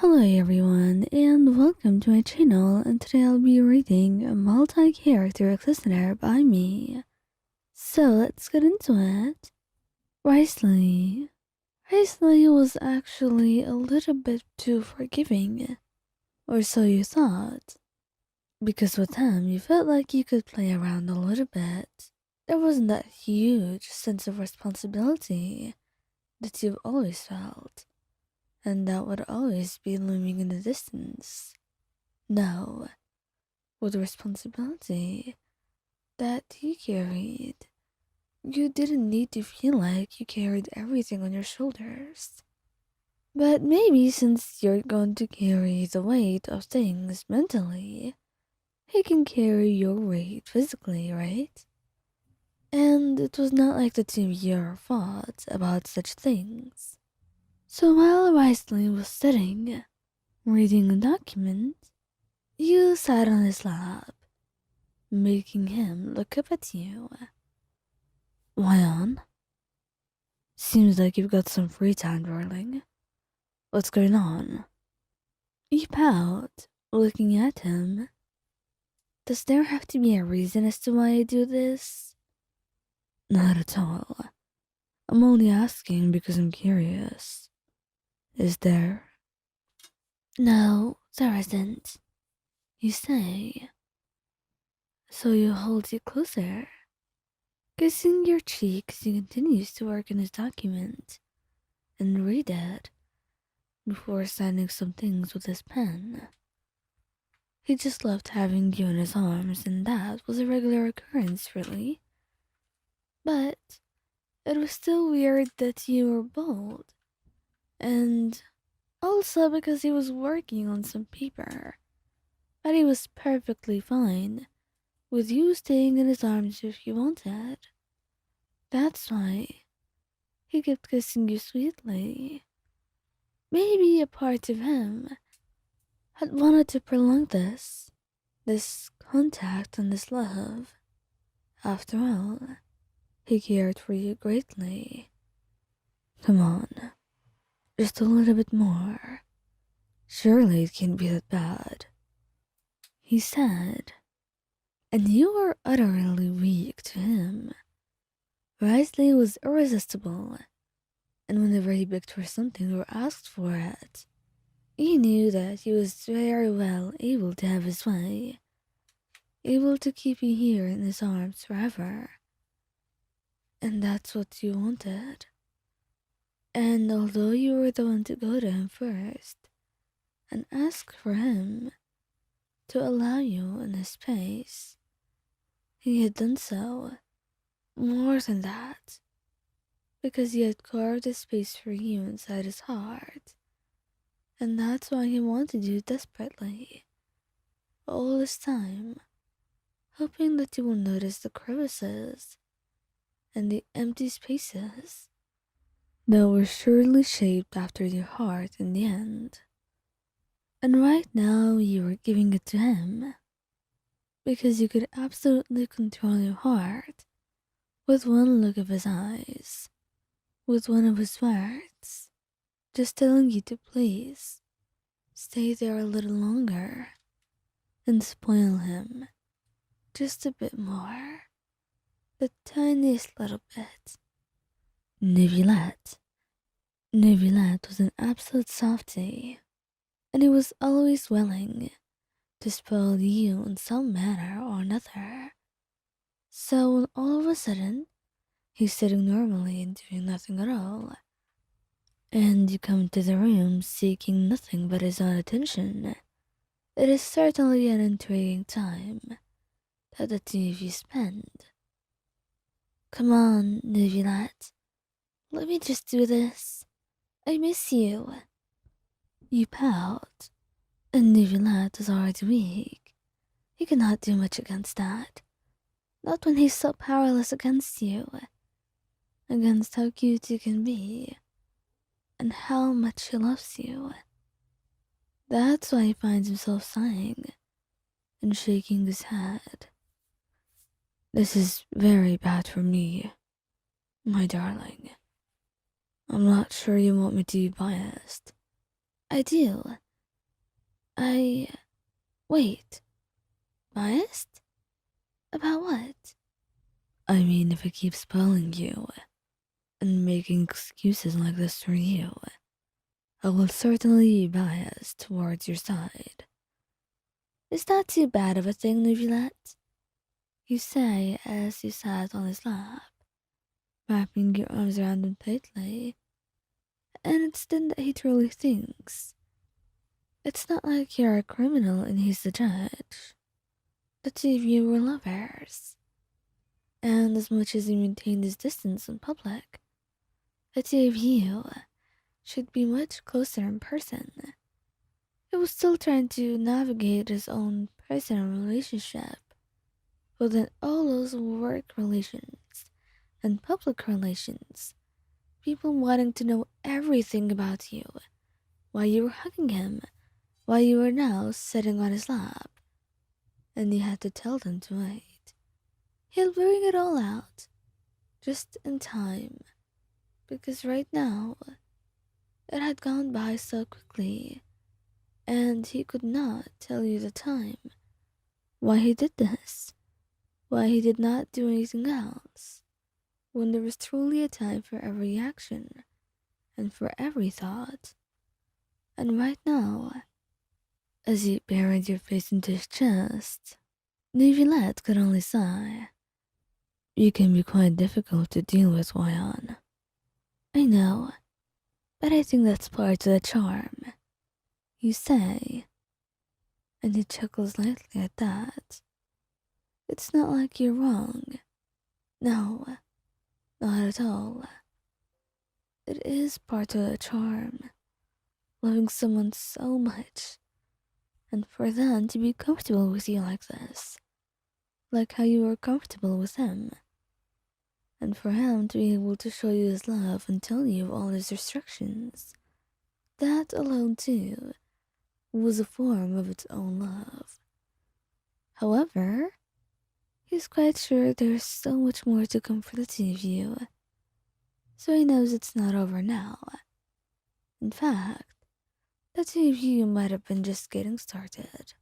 Hello everyone, and welcome to my channel, and today I'll be reading a multi-character listener by me. So let's get into it. Wriothesley. Wriothesley was actually a little bit too forgiving, or so you thought. Because with him, you felt like you could play around a little bit. There wasn't that huge sense of responsibility that you've always felt, and that would always be looming in the distance. No, with the responsibility that he carried, you didn't need to feel like you carried everything on your shoulders. But maybe since you're going to carry the weight of things mentally, he can carry your weight physically, right? And it was not like the two of you fought about such things. So while Wriothesley was sitting, reading a document, you sat on his lap, making him look up at you. Why on? Seems like you've got some free time, darling. What's going on? You pout, looking at him. Does there have to be a reason as to why I do this? Not at all. I'm only asking because I'm curious. Is there? No, there isn't. You say. So you hold it closer, kissing your cheek as he continues to work on his document and read it before signing some things with his pen. He just loved having you in his arms, and that was a regular occurrence, really. But it was still weird that you were bold, and also because he was working on some paper. But he was perfectly fine with you staying in his arms if you wanted. That's why he kept kissing you sweetly. Maybe a part of him had wanted to prolong this contact and this love. After all, he cared for you greatly. Come on, just a little bit more. Surely it can't be that bad, he said, and you were utterly weak to him. Wriothesley was irresistible, and whenever he begged for something or asked for it, he knew that he was very well able to have his way, able to keep you here in his arms forever. And that's what you wanted. And although you were the one to go to him first and ask for him to allow you in his space, he had done so. More than that, because he had carved a space for you inside his heart. And that's why he wanted you desperately, all this time, hoping that you will notice the crevices and the empty spaces that were surely shaped after your heart in the end. And right now you were giving it to him, because you could absolutely control your heart with one look of his eyes, with one of his words, just telling you to please stay there a little longer and spoil him just a bit more, the tiniest little bit. Neuvillette. Neuvillette was an absolute softie, and he was always willing to spoil you in some manner or another. So when all of a sudden he's sitting normally and doing nothing at all, and you come into the room seeking nothing but his own attention, it is certainly an intriguing time that the two of you spend. Come on, Neuvillette, let me just do this. I miss you. You pout, and Neuvillette is already weak. He cannot do much against that. Not when he's so powerless against you, against how cute you can be, and how much he loves you. That's why he finds himself sighing and shaking his head. This is very bad for me, my darling. I'm not sure you want me to be biased. I do, I. Wait. Biased? About what? I mean, if I keep spoiling you and making excuses like this for you, I will certainly be biased towards your side. Is that too bad of a thing, Neuvillette? You say as you sat on his lap, wrapping your arms around him tightly, and it's then that he truly thinks. It's not like you're a criminal and he's the judge. The two of you were lovers, and as much as he maintained his distance in public, the two of you should be much closer in person. He was still trying to navigate his own personal relationship within all those work relations and public relations. People wanting to know everything about you, why you were hugging him, why you were now sitting on his lap, and you had to tell them to wait. He'll bring it all out, just in time, because right now, it had gone by so quickly, and he could not tell you the time, why he did this, why he did not do anything else, when there was truly a time for every action, and for every thought. And right now, as he buried your face into his chest, Neuvillette could only sigh. You can be quite difficult to deal with, Wyan. I know, but I think that's part of the charm. You say, and he chuckles lightly at that. It's not like you're wrong. No, not at all. It is part of the charm, loving someone so much, and for them to be comfortable with you like this, like how you were comfortable with him, and for him to be able to show you his love and tell you of all his restrictions. That alone, too, was a form of its own love. However, he's quite sure there's so much more to come for the two of you, so he knows it's not over now. In fact, the two of you might have been just getting started.